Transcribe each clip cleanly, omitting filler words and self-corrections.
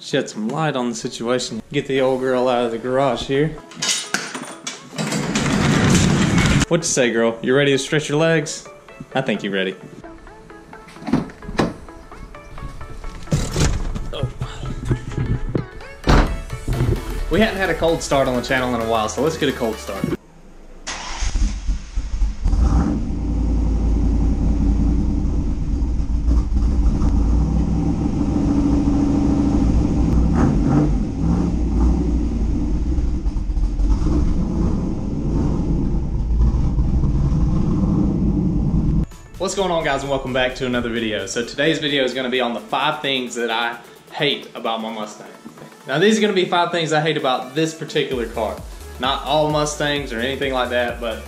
shed some light on the situation. Get the old girl out of the garage here. What you say, girl? You ready to stretch your legs? I think you're ready. Oh. We hadn't had a cold start on the channel in a while, so let's get a cold start. What's going on, guys, and welcome back to another video. So today's video is going to be on the 5 things that I hate about my Mustang. Now these are going to be 5 things I hate about this particular car. Not all Mustangs or anything like that, but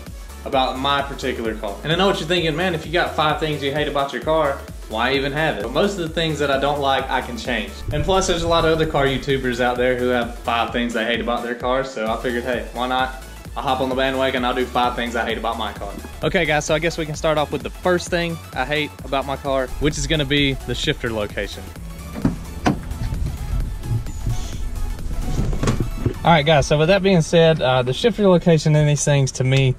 about my particular car. And I know what you're thinking, man, if you got 5 things you hate about your car, why even have it? But most of the things that I don't like, I can change. And plus there's a lot of other car YouTubers out there who have 5 things they hate about their cars, so I figured, hey, why not? I'll hop on the bandwagon, I'll do 5 things I hate about my car. Okay guys, so I guess we can start off with the first thing I hate about my car, which is gonna be the shifter location. Alright guys, so with that being said, the shifter location in these things to me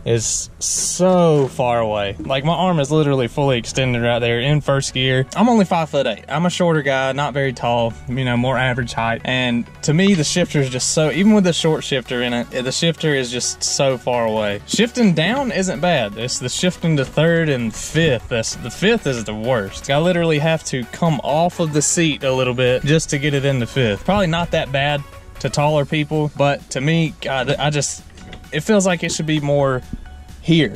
is so far away. Like, my arm is literally fully extended right there in first gear. I'm only 5'8". I'm a shorter guy, not very tall, you know, more average height. And to me, the shifter is just so, even with the short shifter in it, the shifter is just so far away. Shifting down isn't bad. It's the shifting to 3rd and 5th. The 5th is the worst. I literally have to come off of the seat a little bit just to get it into 5th. Probably not that bad to taller people, but to me, God, it feels like it should be more here,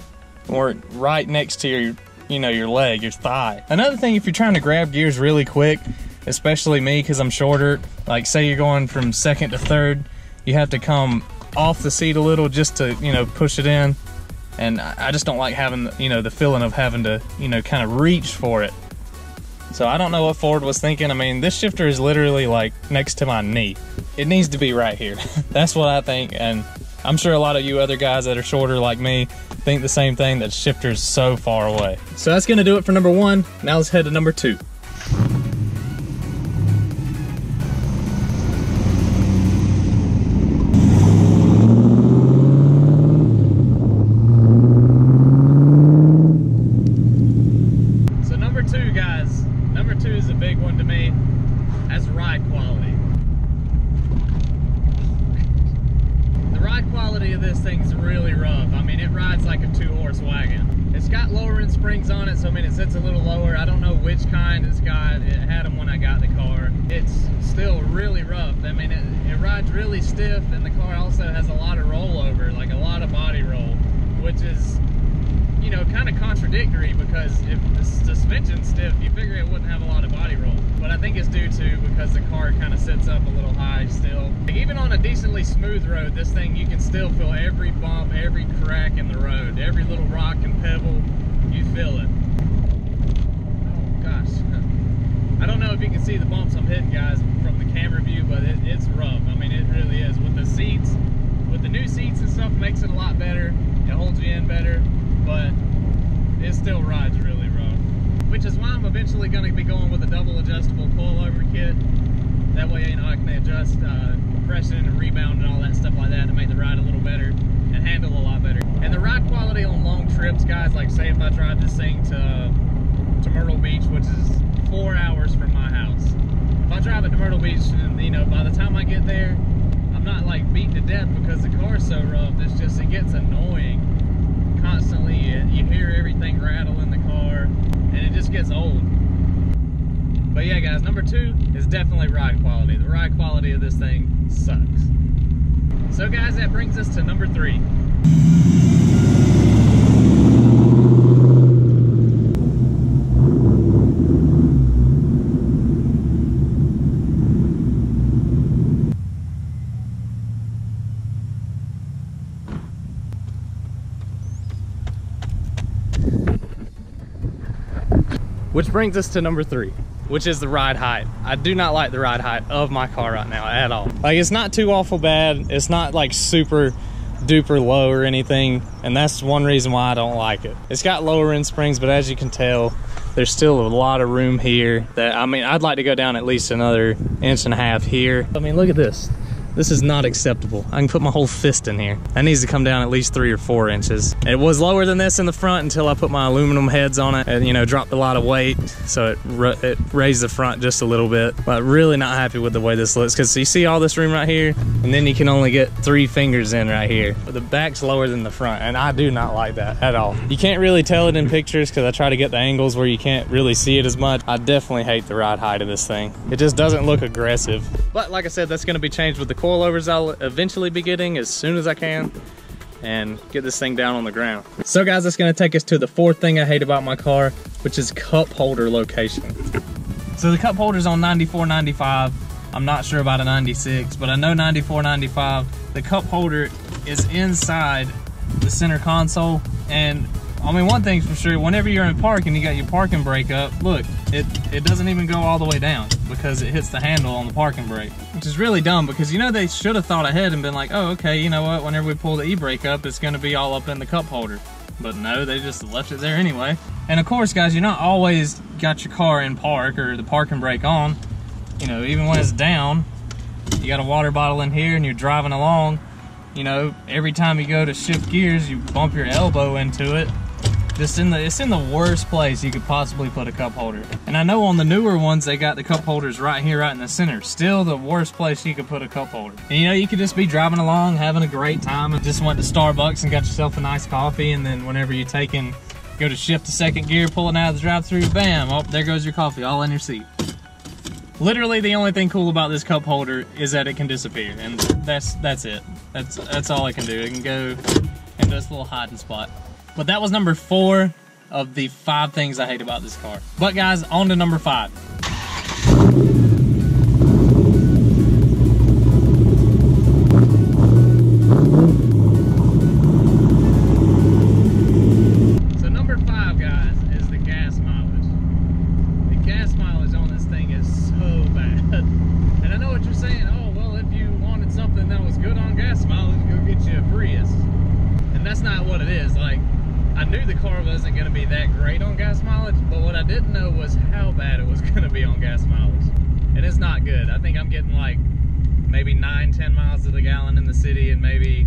or right next to your, you know, your leg, your thigh. Another thing, if you're trying to grab gears really quick, especially me because I'm shorter, like say you're going from 2nd to 3rd, you have to come off the seat a little just to, you know, push it in. And I just don't like having, you know, the feeling of having to, you know, kind of reach for it. So I don't know what Ford was thinking. I mean, this shifter is literally like next to my knee. It needs to be right here. That's what I think, and I'm sure a lot of you other guys that are shorter like me think the same thing, that shifter's so far away. So that's gonna do it for number 1. Now let's head to number 2. So number 2, guys, number 2 is a big one to me. That's ride quality. Quality of this thing's really rough. I mean, it rides like a 2-horse wagon. It's got lower end springs on it, so I mean, it sits a little lower. I don't know which kind it's got. It had them when I got the car. It's still really rough. I mean, it rides really stiff, and the car also has a lot of rollover, like a lot of body roll, which is, you know, kind of contradictory, because if the suspension's stiff, you figure it wouldn't have a lot of body roll. But I think it's due to because the car kind of sits up a little high still. Like, even on a decently smooth road, this thing, you can still feel every bump, every crack in the road, every little rock and pebble, you feel it. Oh gosh. I don't know if you can see the bumps I'm hitting, guys, from the camera view, but it's rough. I mean, it really is. With the seats, with the new seats and stuff, makes it a lot better. It holds you in better, but it still rides really rough. Which is why I'm eventually going to be going with a double adjustable coilover kit. That way, you know, I can adjust compression and rebound and all that stuff like that to make the ride a little better and handle a lot better. And the ride quality on long trips, guys, like say if I drive this thing to Myrtle Beach, which is 4 hours from my house. If I drive it to Myrtle Beach, and you know, by the time I get there, I'm not like beat to death because the car's so rough. It's just, it gets annoying constantly. You hear everything rattle in the car, and it just gets old. But yeah, guys, number 2 is definitely ride quality. The ride quality of this thing sucks. So guys, that brings us to number 3. Which brings us to number 3, which is the ride height. I do not like the ride height of my car right now at all. Like, it's not too awful bad. It's not like super duper low or anything, and that's one reason why I don't like it. It's got lower end springs, but as you can tell, There's still a lot of room here that, I mean, I'd like to go down at least another 1.5 inches here. I mean, look at this. This is not acceptable. I can put my whole fist in here. That needs to come down at least 3 or 4 inches. It was lower than this in the front until I put my aluminum heads on it and, you know, dropped a lot of weight. So it raised the front just a little bit. But really not happy with the way this looks, because you see all this room right here, and then you can only get 3 fingers in right here. But the back's lower than the front, and I do not like that at all. You can't really tell it in pictures because I try to get the angles where you can't really see it as much. I definitely hate the ride height of this thing. It just doesn't look aggressive. But like I said, that's gonna be changed with the coilovers I'll eventually be getting as soon as I can and get this thing down on the ground. So guys, that's gonna take us to the 4th thing I hate about my car, which is cup holder location. So the cup holder's on 94, 95. I'm not sure about a 96, but I know 94, 95. The cup holder is inside the center console, and I mean, one thing's for sure, whenever you're in park and you got your parking brake up, look, it doesn't even go all the way down because it hits the handle on the parking brake, which is really dumb, because you know they should have thought ahead and been like, oh, okay, you know what, whenever we pull the e-brake up, it's gonna be all up in the cup holder. But no, they just left it there anyway. And of course, guys, you're not always got your car in park or the parking brake on. You know, even when it's down, you got a water bottle in here and you're driving along, you know, every time you go to shift gears, you bump your elbow into it. It's in the worst place you could possibly put a cup holder. And I know on the newer ones, they got the cup holders right here, right in the center. Still the worst place you could put a cup holder. And you know, you could just be driving along, having a great time, and just went to Starbucks and got yourself a nice coffee, and then whenever you go to shift to 2nd gear, pulling out of the drive-through, bam, oh, there goes your coffee, all in your seat. Literally the only thing cool about this cup holder is that it can disappear, and that's it. That's all it can do. It can go into this little hiding spot. But that was number 4 of the 5 things I hate about this car. But guys, on to number 5. So number 5, guys, is the gas mileage. The gas mileage on this thing is so bad. And I know what you're saying, oh, well, if you wanted something that was good on gas mileage, go get you a Prius. And that's not what it is. Like, I knew the car wasn't going to be that great on gas mileage, but what I didn't know was how bad it was going to be on gas mileage. And it's not good. I think I'm getting like maybe 9-10 miles to the gallon in the city and maybe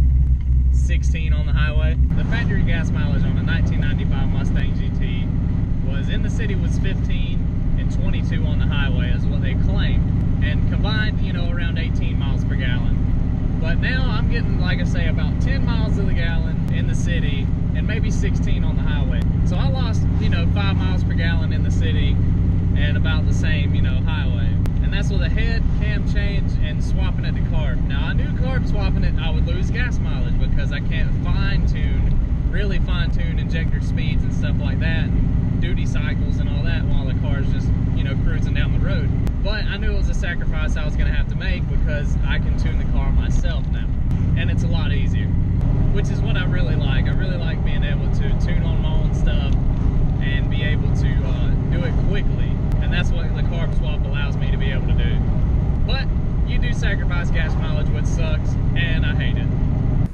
16 on the highway. The factory gas mileage on a 1995 Mustang GT was in the city was 15 and 22 on the highway is what they claimed. And combined, you know, around 18 miles per gallon. But now I'm getting, like I say, about 10 miles to the gallon in the city and maybe 16 on the highway. So I lost, you know, 5 miles per gallon in the city and about the same, you know, highway. And that's with a head, cam change, and swapping it to carb. Now I knew carb swapping it, I would lose gas mileage because I can't really fine tune injector speeds and stuff like that, and duty cycles and all that while the car's just, you know, cruising down the road. But I knew it was a sacrifice I was gonna have to make because I can tune the car myself now. And it's a lot easier, which is what I really like. I really like being able to tune on my own stuff and be able to do it quickly. And that's what the carb swap allows me to be able to do. But you do sacrifice gas mileage, which sucks, and I hate it.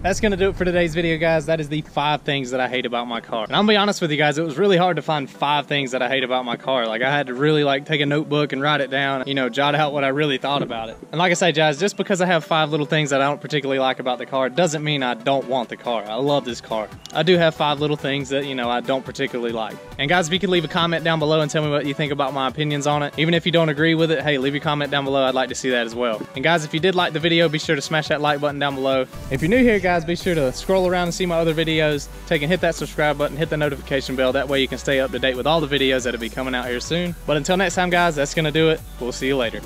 That's gonna do it for today's video, guys. That is the 5 things that I hate about my car. And I'm gonna be honest with you guys, it was really hard to find 5 things that I hate about my car. Like, I had to really like take a notebook and write it down, you know, jot out what I really thought about it. And like I say, guys, just because I have 5 little things that I don't particularly like about the car doesn't mean I don't want the car. I love this car. I do have 5 little things that, you know, I don't particularly like. And guys, if you could leave a comment down below and tell me what you think about my opinions on it. Even if you don't agree with it, hey, leave your comment down below. I'd like to see that as well. And guys, if you did like the video, be sure to smash that like button down below. If you're new here, guys, be sure to scroll around and see my other videos. Hit that subscribe button, hit the notification bell. That way you can stay up to date with all the videos that'll be coming out here soon. But until next time, guys, that's gonna do it. We'll see you later.